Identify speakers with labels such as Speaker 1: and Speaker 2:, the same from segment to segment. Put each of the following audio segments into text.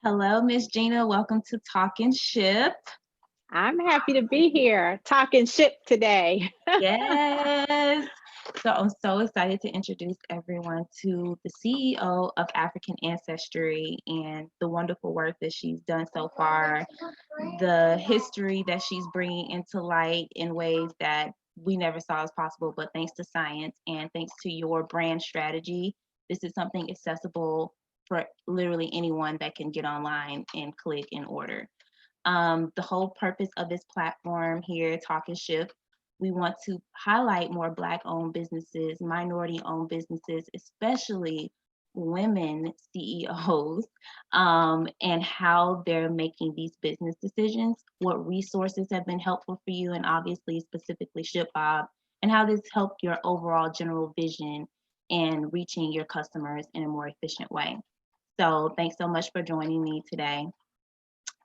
Speaker 1: Hello, Miss Gina. Welcome to Talkin' Ship.
Speaker 2: I'm happy to be here talking ship today.
Speaker 1: Yes. So I'm so excited to introduce everyone to the CEO of African Ancestry and the wonderful work that she's done so far, the history that she's bringing into light in ways that we never saw as possible, but thanks to science and thanks to your brand strategy, this is something accessible for literally anyone that can get online and click and order. The whole purpose of this platform here, Talking Ship, we want to highlight more Black owned businesses, minority owned businesses, especially women CEOs, and how they're making these business decisions, what resources have been helpful for you, and obviously, specifically ShipBob, and how this helped your overall general vision and reaching your customers in a more efficient way. So, thanks so much for joining me today.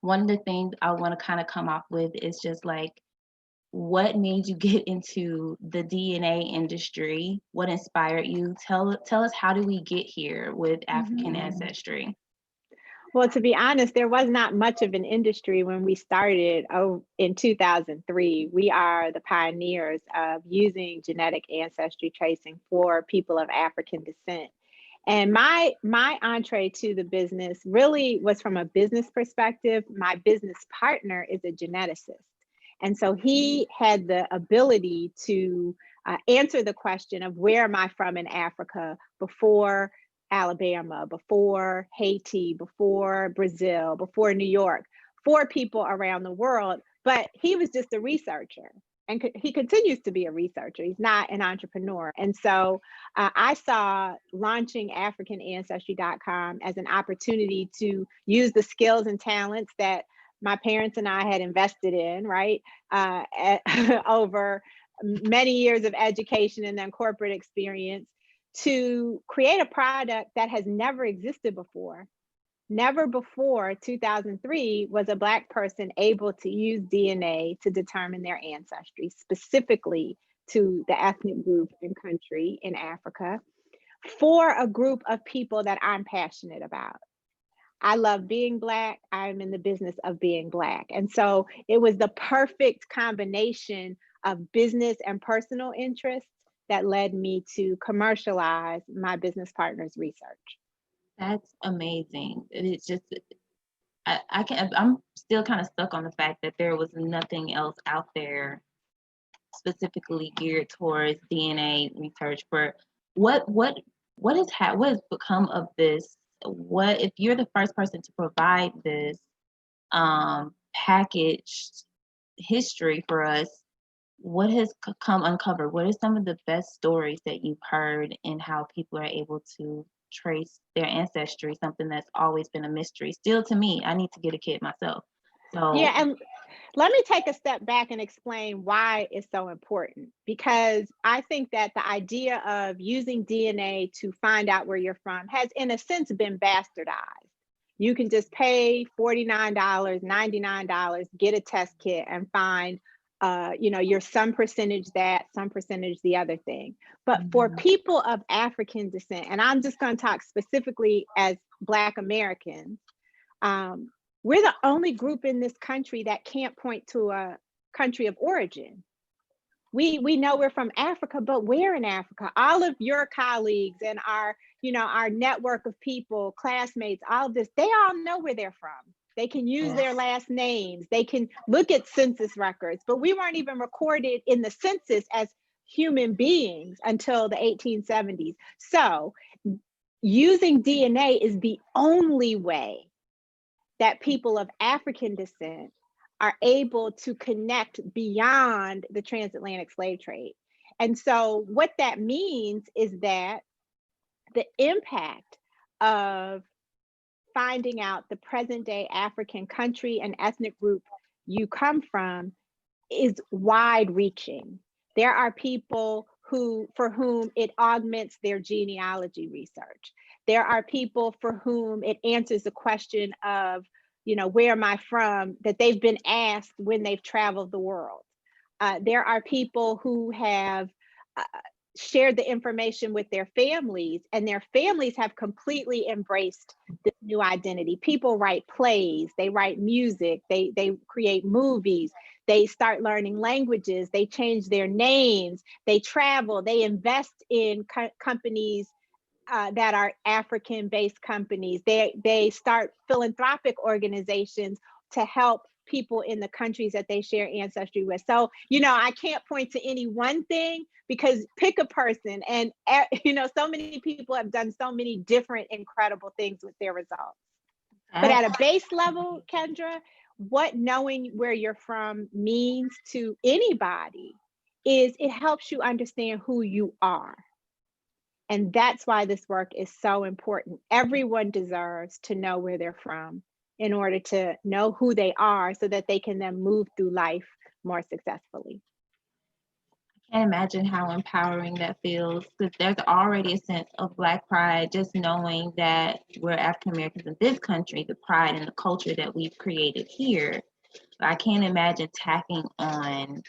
Speaker 1: One of the things I want to kind of come up with is just like, what made you get into the DNA industry? What inspired you? Tell us, how did we get here with African
Speaker 2: Mhm.
Speaker 1: ancestry?
Speaker 2: Well, to be honest, there was not much of an industry when we started in 2003. We are the pioneers of using genetic ancestry tracing for people of African descent. And my entree to the business really was from a business perspective. My business partner is a geneticist. And so he had the ability to answer the question of where am I from in Africa before Alabama, before Haiti, before Brazil, before New York, for people around the world. But he was just a researcher. And he continues to be a researcher. He's not an entrepreneur. And so I saw launching AfricanAncestry.com as an opportunity to use the skills and talents that my parents and I had invested in, right, over many years of education and then corporate experience to create a product that has never existed before. Never before 2003 was a Black person able to use DNA to determine their ancestry, specifically to the ethnic group and country in Africa, for a group of people that I'm passionate about. I love being Black. I'm in the business of being Black. And so it was the perfect combination of business and personal interests that led me to commercialize my business partner's research.
Speaker 1: That's amazing. It's just I'm still kind of stuck on the fact that there was nothing else out there specifically geared towards DNA research for what what what has become of this? What if you're the first person to provide this packaged history for us? What has come uncovered? What are some of the best stories that you've heard in how people are able to trace their ancestry? Something that's always been a mystery, still to me. I need to get a kid myself. So,
Speaker 2: Yeah, and let me take a step back and explain why it's so important. Because I think that the idea of using DNA to find out where you're from has, in a sense, been bastardized. You can just pay $49, $99, get a test kit, and find, you're some percentage that, some percentage the other thing. But for
Speaker 1: mhm,
Speaker 2: people of African descent, and I'm just going to talk specifically as Black Americans, um, we're the only group in this country that can't point to a country of origin. We know we're from Africa, but where in Africa? All of your colleagues and our network of people, classmates, all of this, they all know where they're from. They can use their
Speaker 1: yes,
Speaker 2: last names. They can look at census records, but we weren't even recorded in the census as human beings until the 1870s. So using DNA is the only way that people of African descent are able to connect beyond the transatlantic slave trade. And so, what that means is that the impact of finding out the present day African country and ethnic group you come from is wide reaching. There are people for whom it augments their genealogy research. There are people for whom it answers the question of, where am I from, that they've been asked when they've traveled the world. There are people who have shared the information with their families, and their families have completely embraced this new identity. People write plays, they write music, they create movies, they start learning languages, they change their names, they travel, they invest in companies that are African-based companies. They start philanthropic organizations to help people in the countries that they share ancestry with. So, I can't point to any one thing, because pick a person, and so many people have done so many different incredible things with their results. But at a base level, Kendra, what knowing where you're from means to anybody is it helps you understand who you are. And that's why this work is so important. Everyone deserves to know where they're from in order to know who they are, so that they can then move through life more successfully.
Speaker 1: I can't imagine how empowering that feels, because there's already a sense of Black pride just knowing that we're African Americans in this country, the pride and the culture that we've created here. But I can't imagine tacking on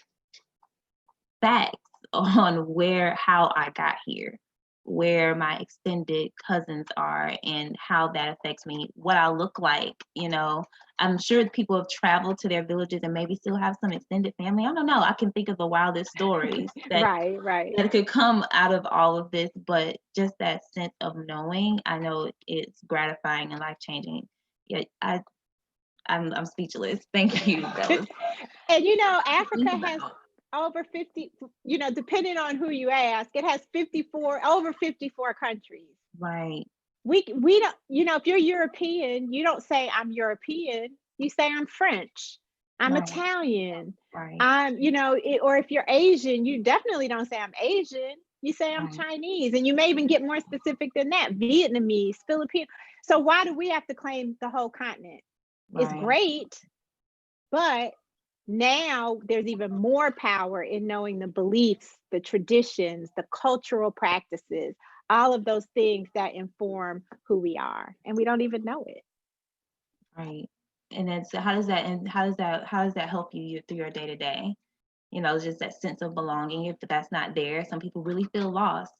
Speaker 1: facts on how I got here, where my extended cousins are, and how that affects me, what I look like. I'm sure people have traveled to their villages and maybe still have some extended family. I don't know. I can think of the wildest stories
Speaker 2: Right.
Speaker 1: that could come out of all of this, but just that sense of knowing, I know it's gratifying and life-changing. Yeah, I'm speechless. Thank you. That was
Speaker 2: And Africa has over 50, depending on who you ask, it has over 54 countries.
Speaker 1: right.
Speaker 2: We don't, if you're European, you don't say I'm European, you say I'm French, I'm
Speaker 1: Right.
Speaker 2: Italian,
Speaker 1: Right.
Speaker 2: I'm, or if you're Asian, you definitely don't say I'm Asian, you say I'm
Speaker 1: Right.
Speaker 2: Chinese, and you may even get more specific than that, Vietnamese, Filipino. So why do we have to claim the whole continent? It's
Speaker 1: Right.
Speaker 2: great, but now there's even more power in knowing the beliefs, the traditions, the cultural practices, all of those things that inform who we are, and we don't even know it.
Speaker 1: Right. And then so how does that help you through your day to day? Just that sense of belonging. If that's not there, some people really feel lost.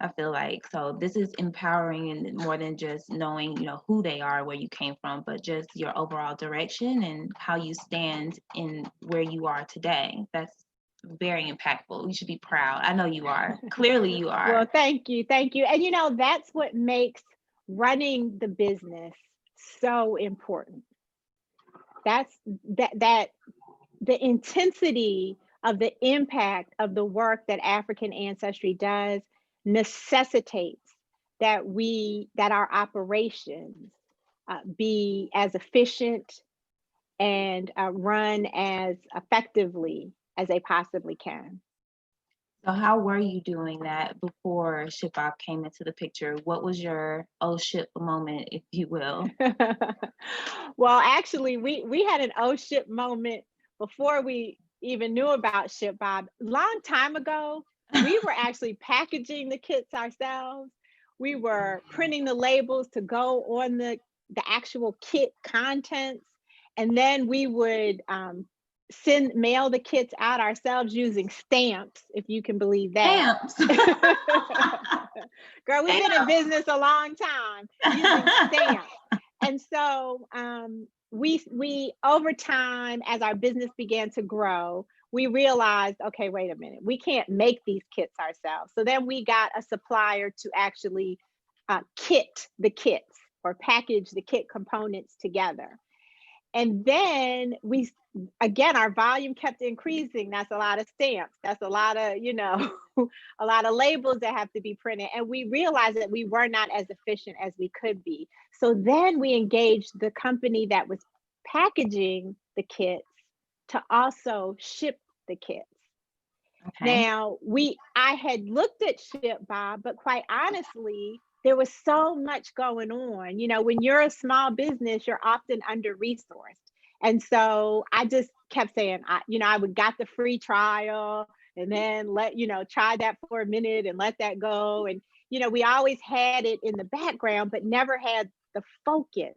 Speaker 1: I feel like, so this is empowering, and more than just knowing, who they are, where you came from, but just your overall direction and how you stand in where you are today. That's very impactful. You should be proud. I know you are. Clearly you are.
Speaker 2: Well, thank you. And that's what makes running the business so important. That's that the intensity of the impact of the work that African Ancestry does necessitates that our operations be as efficient and run as effectively as they possibly can.
Speaker 1: So how were you doing that before ShipBob came into the picture? What was your oh shit moment, if you will?
Speaker 2: Well, actually, we had an oh shit moment before we even knew about ShipBob. Long time ago, we were actually packaging the kits ourselves. We were printing the labels to go on the actual kit contents, and then we would mail the kits out ourselves using stamps, if you can believe that.
Speaker 1: Stamps.
Speaker 2: Girl, we've been in business a long time using stamps. And so we over time, as our business began to grow, we realized, okay, wait a minute, we can't make these kits ourselves. So then we got a supplier to actually kit the kits, or package the kit components together. And then again, our volume kept increasing. That's a lot of stamps. That's a lot of, a lot of labels that have to be printed. And we realized that we were not as efficient as we could be. So then we engaged the company that was packaging the kits to also ship the kits.
Speaker 1: Okay.
Speaker 2: Now, I had looked at ShipBob, but quite honestly, there was so much going on. When you're a small business, you're often under-resourced. And so I just kept saying, I would got the free trial, and then try that for a minute and let that go. And, we always had it in the background, but never had the focus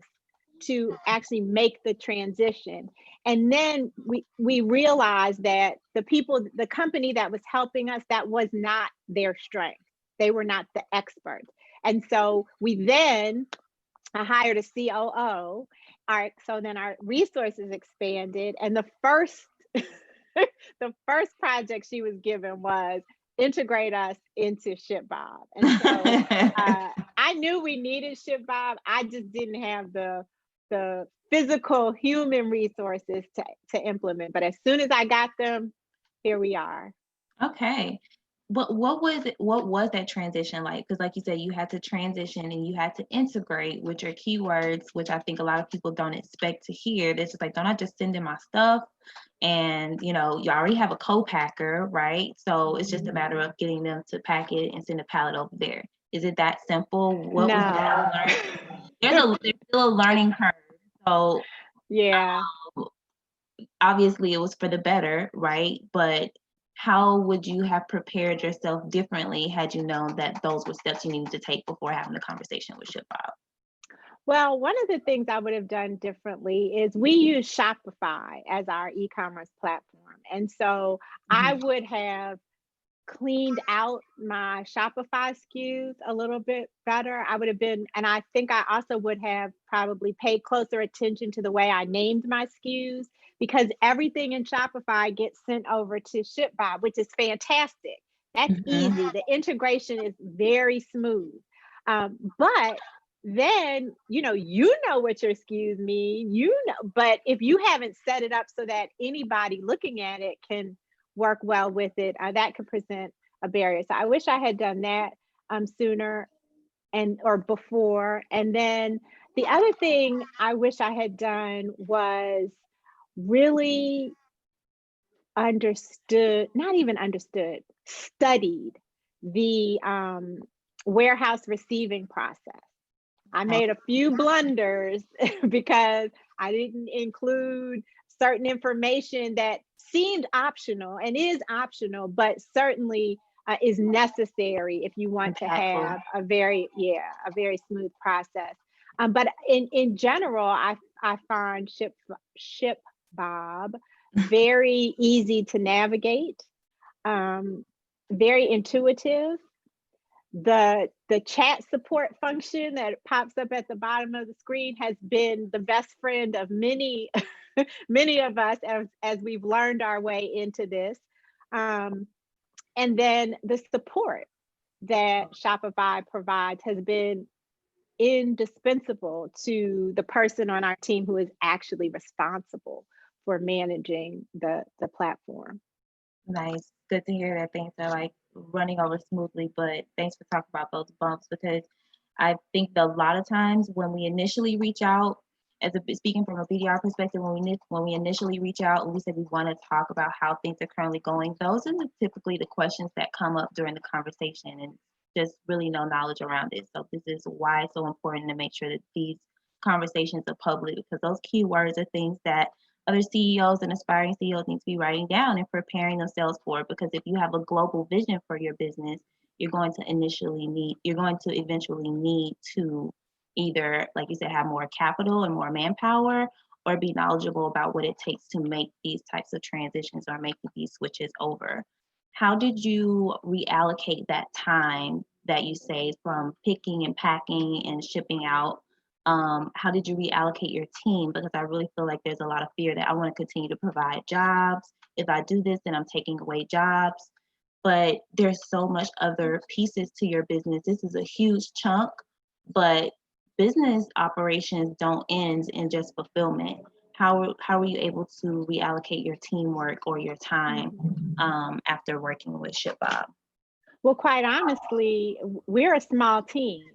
Speaker 2: to actually make the transition. And then we realized that the company that was helping us, that was not their strength. They were not the experts. And so we then hired a COO. So then our resources expanded, and the first the first project she was given was integrate us into ShipBob. And so I knew we needed ShipBob. I just didn't have the physical human resources to implement. But as soon as I got them, here we are.
Speaker 1: Okay. But what was that transition like? Because like you said, you had to transition and you had to integrate with your keywords, which I think a lot of people don't expect to hear. They're just like, don't I just send in my stuff? And you already have a co-packer, right? So it's just a matter of getting them to pack it and send a pallet over there. Is it that simple? What was
Speaker 2: No.
Speaker 1: there's still a learning curve. So
Speaker 2: Yeah.
Speaker 1: obviously it was for the better, right? But how would you have prepared yourself differently had you known that those were steps you needed to take before having a conversation with ShipBob?
Speaker 2: Well, one of the things I would have done differently is we use Shopify as our e-commerce platform. And so I would have cleaned out my Shopify SKUs a little bit better. And I think I also would have probably paid closer attention to the way I named my SKUs, because everything in Shopify gets sent over to ShipBob, which is fantastic. That's easy. The integration is very smooth. But then, you know what your SKUs mean, but if you haven't set it up so that anybody looking at it can work well with it, that could present a barrier. So I wish I had done that sooner or before. And then the other thing I wish I had done was really studied the warehouse receiving process. I made a few blunders because I didn't include certain information that seemed optional and is optional, but certainly is necessary if you want to have a very smooth process. But in general, I find ShipBob very easy to navigate, very intuitive. The chat support function that pops up at the bottom of the screen has been the best friend of many many of us as we've learned our way into this. And then the support that Shopify provides has been indispensable to the person on our team who is actually responsible for managing the platform.
Speaker 1: Nice. Good to hear that things are like running over smoothly, but thanks for talking about those bumps, because I think that a lot of times when we initially reach out, speaking from a BDR perspective, when we initially reach out and we say we want to talk about how things are currently going, those are typically the questions that come up during the conversation, and just really no knowledge around it. So this is why it's so important to make sure that these conversations are public, because those keywords are things that other CEOs and aspiring CEOs need to be writing down and preparing themselves for it. Because if you have a global vision for your business, you're going to eventually need to either, like you said, have more capital and more manpower, or be knowledgeable about what it takes to make these types of transitions or make these switches over. How did you reallocate that time that you saved from picking and packing and shipping out? How did you reallocate your team? Because I really feel like there's a lot of fear that I want to continue to provide jobs. If I do this, then I'm taking away jobs. But there's so much other pieces to your business. This is a huge chunk, but business operations don't end in just fulfillment. How are you able to reallocate your teamwork or your time after working with ShipBob?
Speaker 2: Well, quite honestly, we're a small team.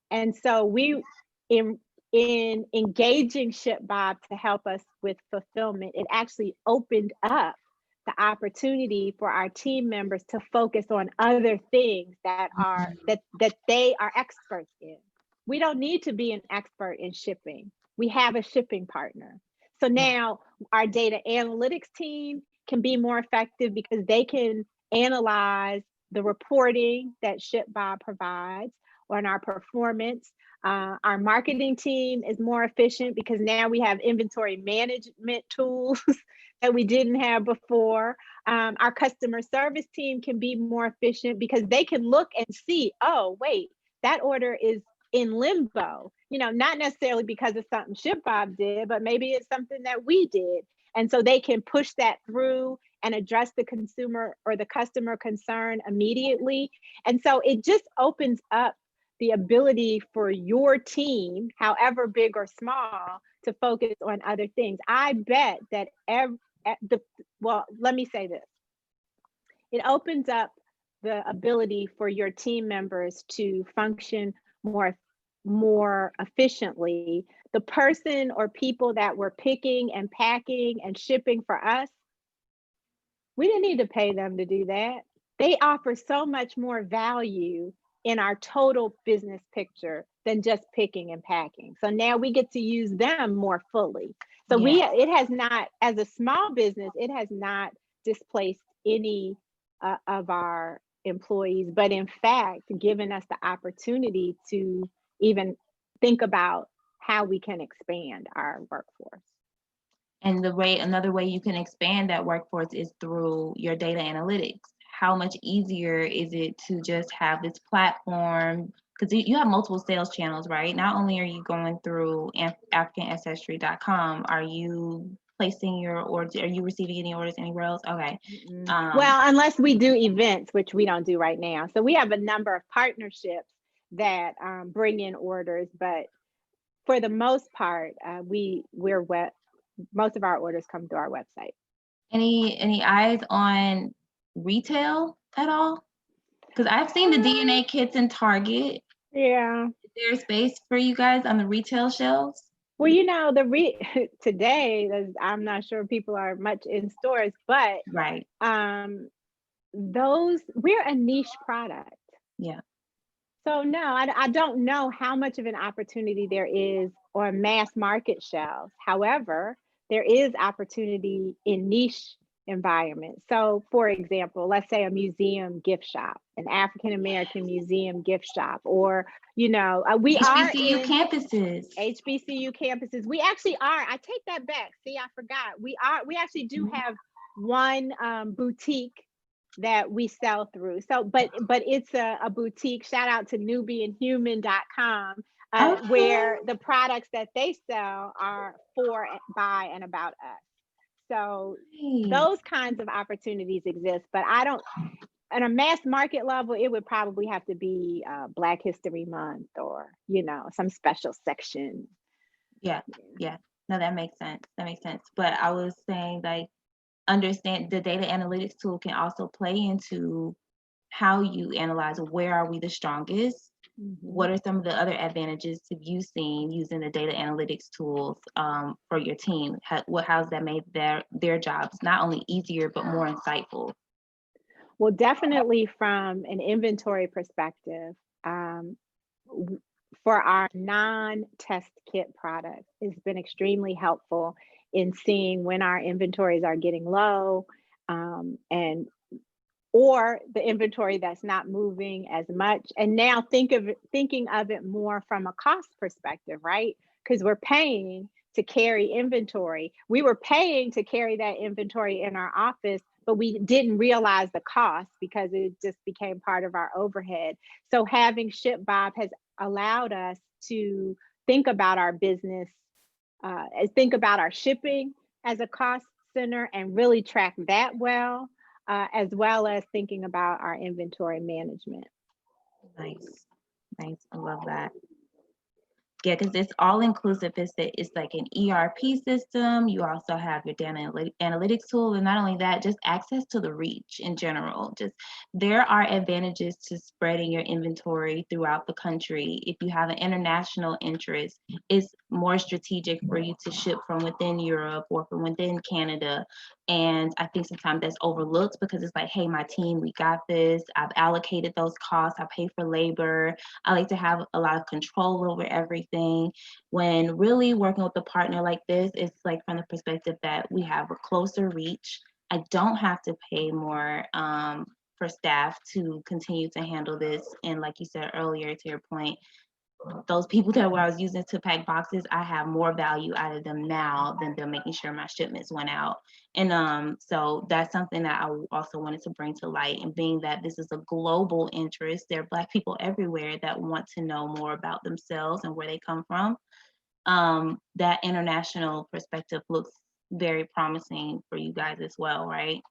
Speaker 2: And so in engaging ShipBob to help us with fulfillment, it actually opened up the opportunity for our team members to focus on other things that they are experts in. We don't need to be an expert in shipping. We have a shipping partner. So now our data analytics team can be more effective because they can analyze the reporting that ShipBob provides. on our performance. Our marketing team is more efficient because now we have inventory management tools that we didn't have before. Our customer service team can be more efficient because they can look and see, oh, wait, that order is in limbo, not necessarily because of something ShipBob did, but maybe it's something that we did. And so they can push that through and address the consumer or the customer concern immediately. And so it just opens up the ability for your team, however big or small, to focus on other things. I bet that let me say this. It opens up the ability for your team members to function more efficiently. The person or people that were picking and packing and shipping for us, we didn't need to pay them to do that. They offer so much more value in our total business picture than just picking and packing. So now we get to use them more fully. So it has not, as a small business, it has not displaced any of our employees, but in fact, given us the opportunity to even think about how we can expand our workforce.
Speaker 1: And another way you can expand that workforce is through your data analytics. How much easier is it to just have this platform? Because you have multiple sales channels, right? Not only are you going through AfricanAncestry.com, are you placing your orders? Are you receiving any orders anywhere else? Okay.
Speaker 2: Well, unless we do events, which we don't do right now. So we have a number of partnerships that bring in orders, but for the most part, most of our orders come through our website.
Speaker 1: Any eyes on retail at all? Because I've seen the DNA kits in Target.
Speaker 2: Yeah.
Speaker 1: Is there space for you guys on the retail shelves?
Speaker 2: Well, today, I'm not sure people are much in stores, but
Speaker 1: right.
Speaker 2: We're a niche product.
Speaker 1: Yeah.
Speaker 2: So no, I don't know how much of an opportunity there is on mass market shelves. However, there is opportunity in niche environments. So for example, let's say a museum gift shop, an African American museum gift shop, or, we
Speaker 1: HBCU
Speaker 2: campuses. We actually are. I take that back. See, I forgot. We actually do have one boutique that we sell through. So, but it's a boutique. Shout out to nubianhuman.com, where the products that they sell are for, by, and about us. So those kinds of opportunities exist, but on a mass market level, it would probably have to be Black History Month or, some special section.
Speaker 1: Yeah. No, that makes sense. But I was saying, understand the data analytics tool can also play into how you analyze where are we the strongest. What are some of the other advantages have you seen using the data analytics tools for your team? How's that made their jobs not only easier but more insightful?
Speaker 2: Well, definitely from an inventory perspective, for our non-test kit products, it's been extremely helpful in seeing when our inventories are getting low, or the inventory that's not moving as much. And now thinking of it more from a cost perspective, right? Because we're paying to carry inventory. We were paying to carry that inventory in our office, but we didn't realize the cost because it just became part of our overhead. So having ShipBob has allowed us to think about our business, think about our shipping as a cost center and really track that well, as well as thinking about our inventory management.
Speaker 1: Nice. I love that. Yeah, because it's all inclusive. It's like an ERP system. You also have your data analytics tool, and not only that, just access to the reach in general. Just there are advantages to spreading your inventory throughout the country. If you have an international interest, it's more strategic for you to ship from within Europe or from within Canada. And I think sometimes that's overlooked because it's like, hey, my team, we got this. I've allocated those costs. I pay for labor. I like to have a lot of control over everything. When really working with a partner like this, it's like from the perspective that we have a closer reach. I don't have to pay more for staff to continue to handle this. And like you said earlier, to your point, those people that I was using to pack boxes, I have more value out of them now than them making sure my shipments went out. And so that's something that I also wanted to bring to light. And being that this is a global interest, there are Black people everywhere that want to know more about themselves and where they come from. That international perspective looks very promising for you guys as well, right?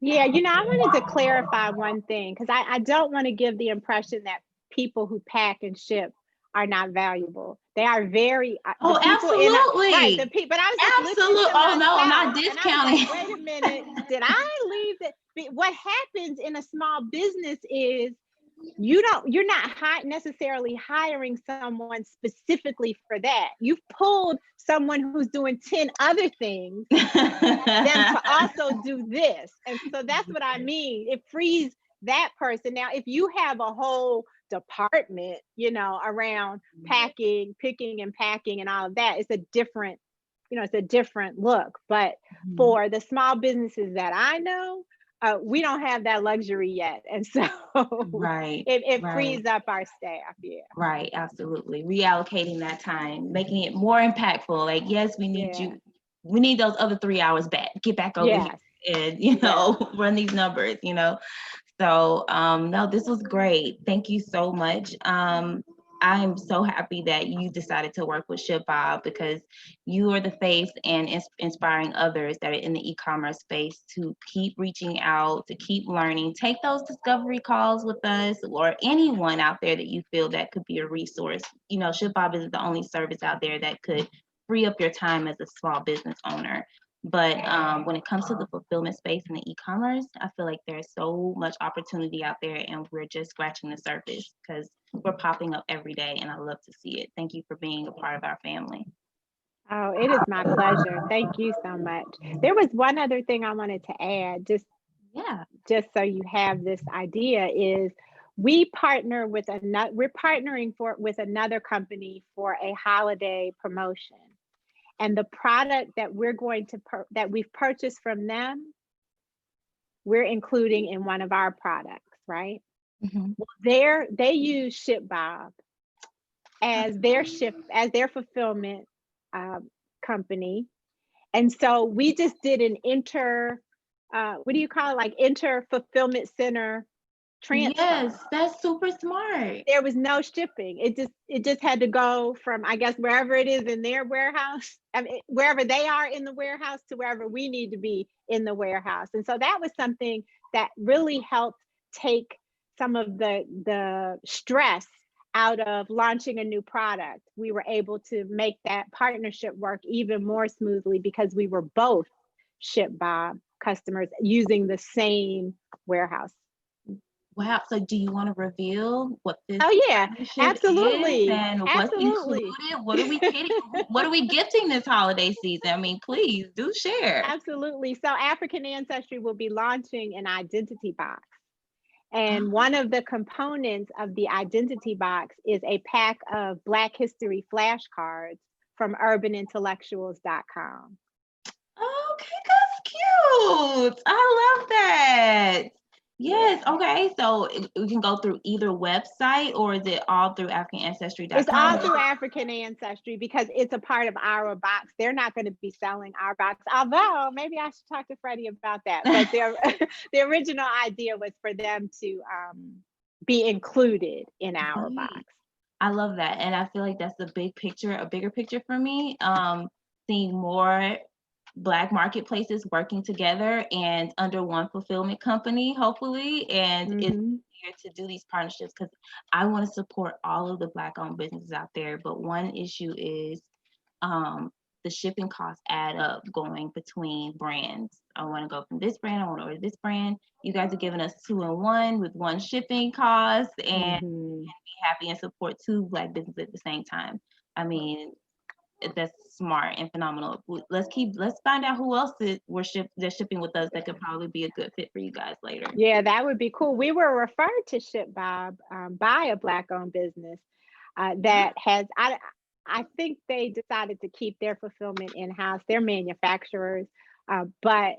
Speaker 2: Yeah, I wanted to clarify one thing because I don't want to give the impression that people who pack and ship are not valuable. They are very
Speaker 1: Oh,
Speaker 2: the people in right, the
Speaker 1: absolutely.
Speaker 2: people. But I was just listening
Speaker 1: Absolutely.
Speaker 2: to
Speaker 1: Oh, no, I'm not
Speaker 2: myself, and I was
Speaker 1: discounting.
Speaker 2: like, wait a minute, did I leave that? What happens in a small business is you're not necessarily hiring someone specifically for that. You've pulled someone who's doing 10 other things them to also do this. And so that's what I mean. It frees that person. Now, if you have a whole department, around packing, picking and packing and all of that, it's a different, it's a different look. But for the small businesses that I know, we don't have that luxury yet. And so
Speaker 1: Right.
Speaker 2: it
Speaker 1: Right.
Speaker 2: frees up our staff. Yeah.
Speaker 1: Right, absolutely. Reallocating that time, making it more impactful. Like, yes, we need
Speaker 2: Yeah.
Speaker 1: you. We need those other 3 hours back. Get back over
Speaker 2: Yes.
Speaker 1: here and, run these numbers. So, no, this was great. Thank you so much. I am so happy that you decided to work with ShipBob because you are the face and inspiring others that are in the e-commerce space to keep reaching out, to keep learning. Take those discovery calls with us or anyone out there that you feel that could be a resource. ShipBob is the only service out there that could free up your time as a small business owner. But when it comes to the fulfillment space and the e-commerce, I feel like there's so much opportunity out there and we're just scratching the surface because we're popping up every day and I love to see it. Thank you for being a part of our family.
Speaker 2: Oh, it is my pleasure. Thank you so much. There was one other thing I wanted to add,
Speaker 1: Yeah.
Speaker 2: just so you have this idea, is we're partnering with another company for a holiday promotion. And the product that that we've purchased from them, we're including in one of our products, right?
Speaker 1: Mm-hmm.
Speaker 2: They use ShipBob as their fulfillment company. And so we just did an what do you call it? Like inter fulfillment center transfer.
Speaker 1: Yes, that's super smart.
Speaker 2: There was no shipping. It just had to go from, I guess, wherever it is in their warehouse, wherever they are in the warehouse to wherever we need to be in the warehouse. And so that was something that really helped take some of the stress out of launching a new product. We were able to make that partnership work even more smoothly because we were both ShipBob customers using the same warehouse.
Speaker 1: Wow. So do you want to reveal what this
Speaker 2: Oh yeah,
Speaker 1: partnership is
Speaker 2: absolutely.
Speaker 1: and what's
Speaker 2: Absolutely.
Speaker 1: included? What are we getting? What are we gifting this holiday season? I mean, please do share.
Speaker 2: Absolutely. So African Ancestry will be launching an identity box. And one of the components of the identity box is a pack of Black History flashcards from urbanintellectuals.com.
Speaker 1: Okay, that's cute. I love that. Yes.
Speaker 2: Yeah.
Speaker 1: Okay. So we can go through either website or is it all through
Speaker 2: It's all
Speaker 1: AfricanAncestry.com?
Speaker 2: through African Ancestry because it's a part of our box. They're not going to be selling our box, although maybe I should talk to Freddie about that. But the original idea was for them to be included in our box.
Speaker 1: I love that. And I feel like that's a bigger picture for me. Seeing more Black marketplaces working together and under one fulfillment company, hopefully. And it's here to do these partnerships because I want to support all of the Black owned businesses out there. But one issue is the shipping costs add up going between brands. I want to go from this brand, I want to order this brand. You guys are giving us 2-in-1 with one shipping cost and be happy and support two Black businesses at the same time. I mean, that's smart and phenomenal. Let's find out who else they're shipping with us that could probably be a good fit for you guys later.
Speaker 2: Yeah, that would be cool. We were referred to ShipBob by a Black-owned business that has, I think they decided to keep their fulfillment in-house. They're manufacturers. But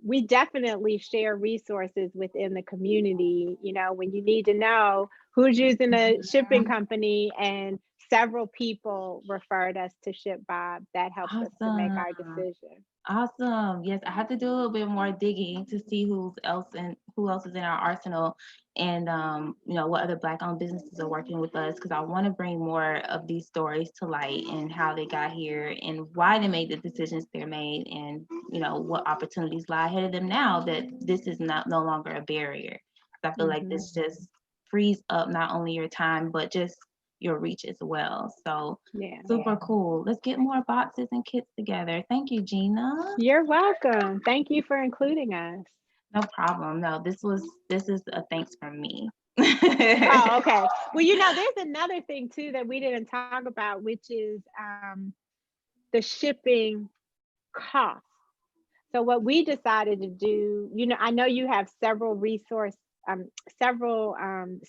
Speaker 2: we definitely share resources within the community. You know, when you need to know who's using a shipping
Speaker 1: Mhm.
Speaker 2: company, and several people referred us to ShipBob, that helped us to make
Speaker 1: Awesome.
Speaker 2: our decision.
Speaker 1: Awesome. Yes, I have to do a little bit more digging to see who else is in our arsenal, and what other Black-owned businesses are working with us, because I want to bring more of these stories to light and how they got here and why they made the decisions they're made, and what opportunities lie ahead of them now that this is no longer a barrier. 'Cause I feel like
Speaker 2: Hmm.
Speaker 1: this just frees up not only your time but just your reach as well. So
Speaker 2: Yeah.
Speaker 1: super cool. Let's get more boxes and kits together. Thank you, Gina.
Speaker 2: You're welcome. Thank you for including us.
Speaker 1: No problem. No, this is a thanks from me.
Speaker 2: Oh, okay. Well, there's another thing too that we didn't talk about, which is the shipping cost. So what we decided to do, I know you have several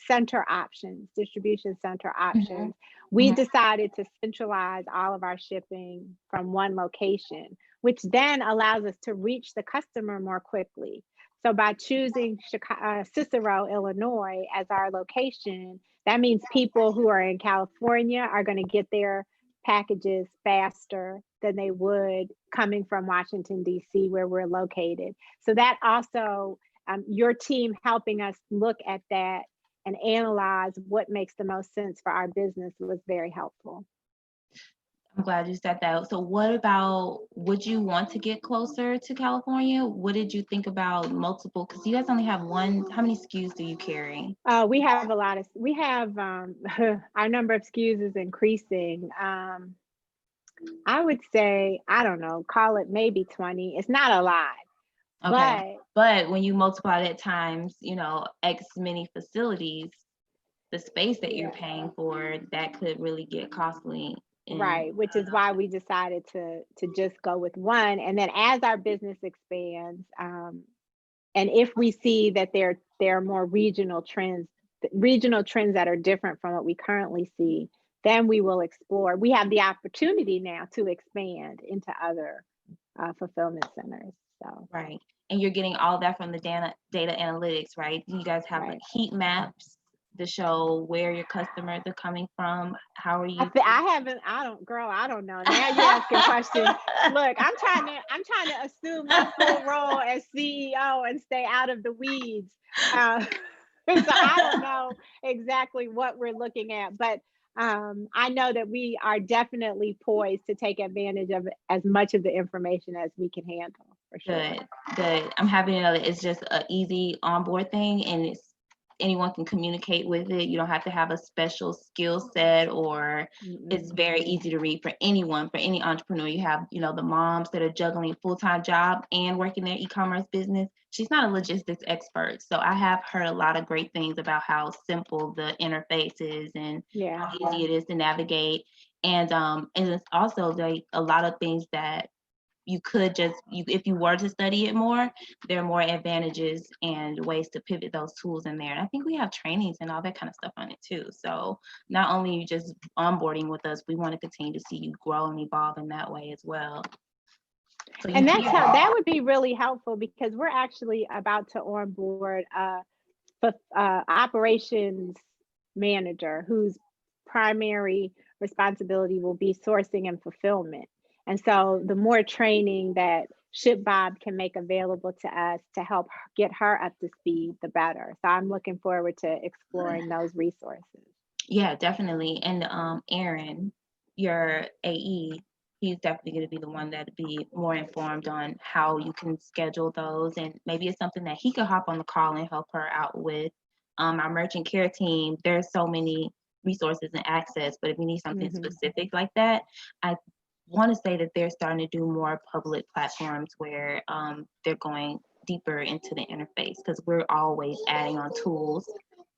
Speaker 2: center options, distribution center
Speaker 1: Mhm,
Speaker 2: options. We
Speaker 1: mhm.
Speaker 2: decided to centralize all of our shipping from one location, which then allows us to reach the customer more quickly. So by choosing Cicero, Illinois as our location, that means people who are in California are going to get their packages faster than they would coming from Washington, D.C., where we're located. So that also, your team helping us look at that and analyze what makes the most sense for our business was very helpful.
Speaker 1: I'm glad you said that. So what about, would you want to get closer to California? What did you think about multiple? Because you guys only have one. How many SKUs do you carry?
Speaker 2: We have we have, our number of SKUs is increasing. I would say, I don't know, call it maybe 20. It's not a lot,
Speaker 1: Okay.
Speaker 2: but
Speaker 1: But when you multiply that times, X many facilities, the space that you're
Speaker 2: yeah.
Speaker 1: paying for, that could really get costly. And
Speaker 2: Right, which is why we decided to just go with one. And then as our business expands, and if we see that there are more regional trends that are different from what we currently see, then we will explore. We have the opportunity now to expand into other fulfillment centers. So,
Speaker 1: right. And you're getting all that from the data analytics, right? You guys have like
Speaker 2: right.
Speaker 1: heat maps to show where your customers are coming from. How are you?
Speaker 2: I haven't, girl, I don't know. Now you're asking questions. Look, I'm trying to assume my full role as CEO and stay out of the weeds. Uh, so I don't know exactly what we're looking at, but I know that we are definitely poised to take advantage of as much of the information as we can handle, for sure.
Speaker 1: Good, good. I'm happy to know that it's just an easy onboard thing, and anyone can communicate with it. You don't have to have a special skill set, or it's
Speaker 2: Mm-mm.
Speaker 1: very easy to read for anyone, for any entrepreneur. You have, the moms that are juggling a full-time job and working their e-commerce business. She's not a logistics expert, so I have heard a lot of great things about how simple the interface is and
Speaker 2: Yeah.
Speaker 1: how easy it is to navigate. And it's also like a lot of things that you could if you were to study it more, there are more advantages and ways to pivot those tools in there. And I think we have trainings and all that kind of stuff on it too. So not only you just onboarding with us, we want to continue to see you grow and evolve in that way as well. So you
Speaker 2: And
Speaker 1: hear
Speaker 2: that would be really helpful because we're actually about to onboard operations manager whose primary responsibility will be sourcing and fulfillment. And so the more training that ShipBob can make available to us to help get her up to speed, the better. So I'm looking forward to exploring those resources.
Speaker 1: Yeah, definitely. And Aaron, your AE, he's definitely going to be the one that be more informed on how you can schedule those, and maybe it's something that he could hop on the call and help her out with. Our merchant care team, there's so many resources and access, but if you need something
Speaker 2: Hmm.
Speaker 1: specific like that, I want to say that they're starting to do more public platforms where they're going deeper into the interface, because we're always adding on tools.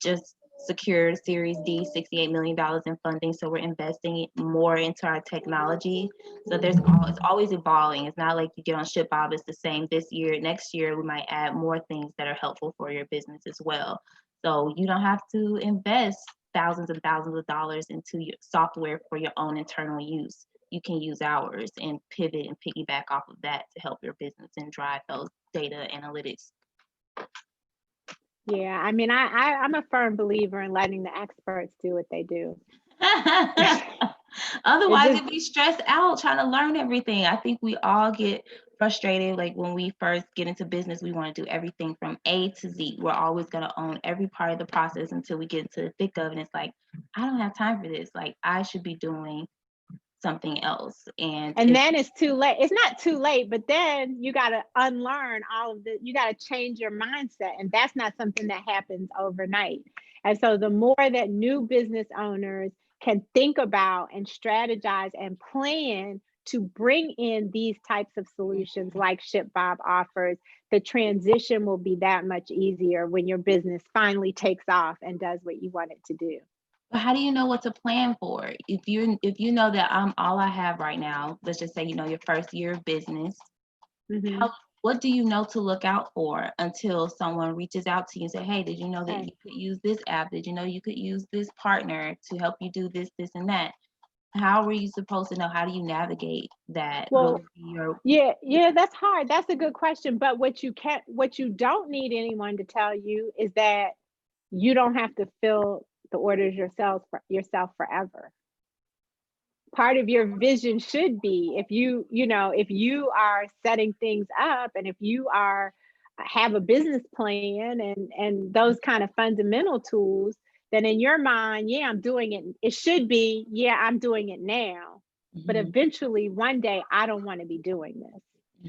Speaker 1: Just secured Series D, $68 million in funding. So we're investing more into our technology. So it's always evolving. It's not like you get on ShipBob, it's the same this year. Next year, we might add more things that are helpful for your business as well. So you don't have to invest thousands and thousands of dollars into your software for your own internal use. you can use ours and pivot and piggyback off of that to help your business and drive those data analytics.
Speaker 2: Yeah, I mean, I'm a firm believer in letting the experts do what they do.
Speaker 1: Otherwise, it'd be stressed out trying to learn everything. I think we all get frustrated. Like when we first get into business, we want to do everything from A to Z. We're always going to own every part of the process until we get into the thick of it. And it's like, I don't have time for this. Like, I should be doing something else. And
Speaker 2: then it's too late. It's not too late, but then you got to unlearn all of you got to change your mindset. And that's not something that happens overnight. And so the more that new business owners can think about and strategize and plan to bring in these types of solutions like ShipBob offers, the transition will be that much easier when your business finally takes off and does what you want it to do.
Speaker 1: But how do you know what to plan for? If you know that I'm all I have right now, let's just say, your first year of business, what do you know to look out for until someone reaches out to you and say, hey, did you know that you could use this app? Did you know you could use this partner to help you do this, this, and that? How were you supposed to know? How do you navigate that?
Speaker 2: Well, yeah, that's hard. That's a good question. But what you don't need anyone to tell you is that you don't have to fill the orders yourself forever. Part of your vision should be, if you are setting things up and if you have a business plan and those kind of fundamental tools, then in your mind, yeah, I'm doing it. It should be, yeah, I'm doing it now. But eventually one day I don't want to be doing this.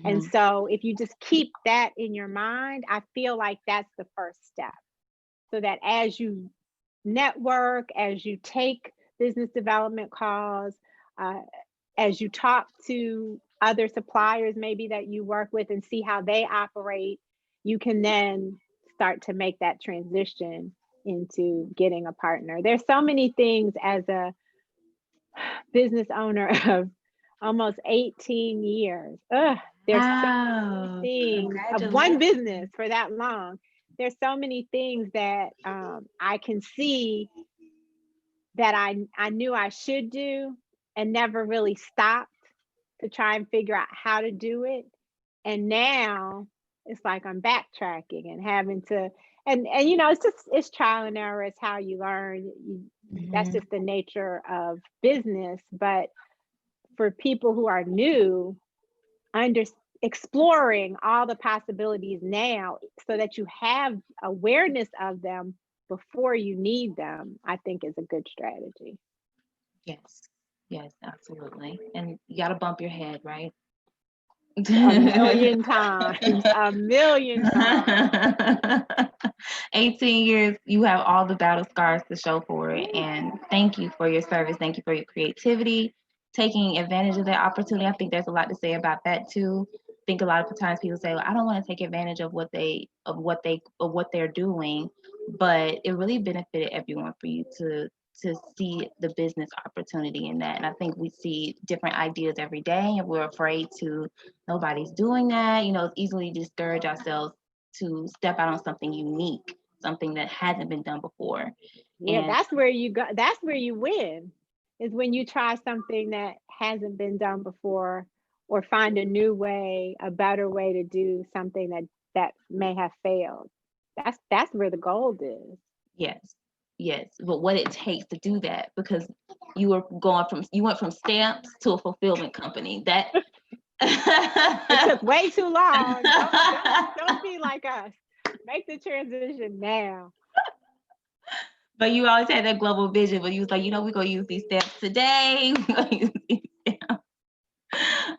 Speaker 2: And so if you just keep that in your mind, I feel like that's the first step. So that as you network, as you take business development calls, as you talk to other suppliers maybe that you work with and see how they operate, you can then start to make that transition into getting a partner. There's so many things as a business owner of almost 18 years. There's so many things of one business for that long. There's so many things that I can see that I knew I should do and never really stopped to try and figure out how to do it. And now it's like I'm backtracking and having to, and it's trial and error. It's how you learn. That's just the nature of business. But for people who are new, exploring all the possibilities now so that you have awareness of them before you need them, I think is a good strategy.
Speaker 1: Yes, absolutely. And you got to bump your head, right?
Speaker 2: A million times, a million times.
Speaker 1: 18 years, you have all the battle scars to show for it. And thank you for your service. Thank you for your creativity, taking advantage of that opportunity. I think there's a lot to say about that too. I think a lot of times people say, well, I don't want to take advantage of what they're doing, but it really benefited everyone for you to see the business opportunity in that. And I think we see different ideas every day and we're afraid nobody's doing that. It's easily discourage ourselves to step out on something unique, something that hasn't been done before.
Speaker 2: Yeah, that's where you go. That's where you win, is when you try something that hasn't been done before or find a new way, a better way to do something that may have failed. That's where the gold is.
Speaker 1: Yes, but what it takes to do that, because you went from stamps to a fulfillment company. That
Speaker 2: it took way too long. Don't be like us. Make the transition now.
Speaker 1: But you always had that global vision, but you was like, we're gonna use these stamps today.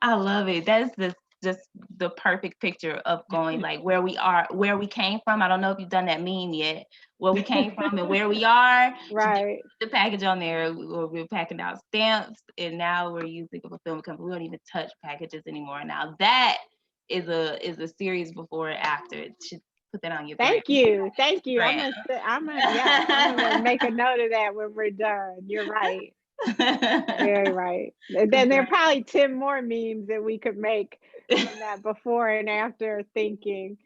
Speaker 1: I love it. That's just the perfect picture of going like where we are, where we came from. I don't know if you've done that meme yet, where we came from and where we are.
Speaker 2: Right.
Speaker 1: The package on there, we're packing out stamps, and now we're using a fulfillment company. We don't even touch packages anymore. Now that is a series before and after. It should put that on your
Speaker 2: Thank you. I'm gonna make a note of that when we're done. You're right. Very right. And then there are probably 10 more memes that we could make from that before and after thinking.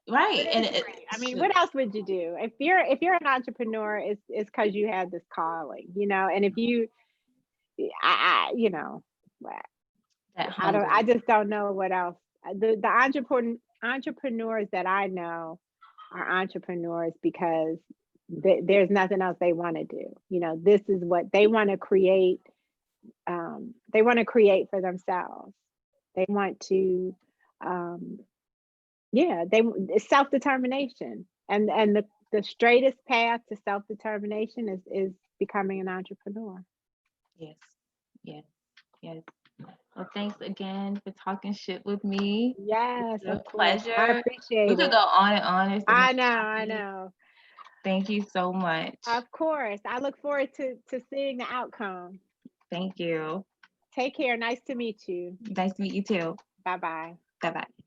Speaker 1: Right. And
Speaker 2: I mean, what else would you do? If you're an entrepreneur, it's because you have this calling, and if you you know,
Speaker 1: That
Speaker 2: I
Speaker 1: hunger.
Speaker 2: just don't know what else. The entrepreneurs that I know are entrepreneurs because there's nothing else they want to do. You know, this is what they want to create. They want to create for themselves. They want to, um, yeah, it's self-determination, and the straightest path to self-determination is becoming an entrepreneur.
Speaker 1: Yes, yes, yes. Well, thanks again for talking shit with me.
Speaker 2: Yes,
Speaker 1: It's
Speaker 2: of
Speaker 1: a
Speaker 2: course. I
Speaker 1: pleasure. We
Speaker 2: appreciate
Speaker 1: could
Speaker 2: it.
Speaker 1: go on and on. There's so many
Speaker 2: I
Speaker 1: topics.
Speaker 2: know.
Speaker 1: Thank you so much.
Speaker 2: Of course. I look forward to seeing the outcome.
Speaker 1: Thank you.
Speaker 2: Take care. Nice to meet you.
Speaker 1: Nice to meet you too.
Speaker 2: Bye bye.
Speaker 1: Bye bye.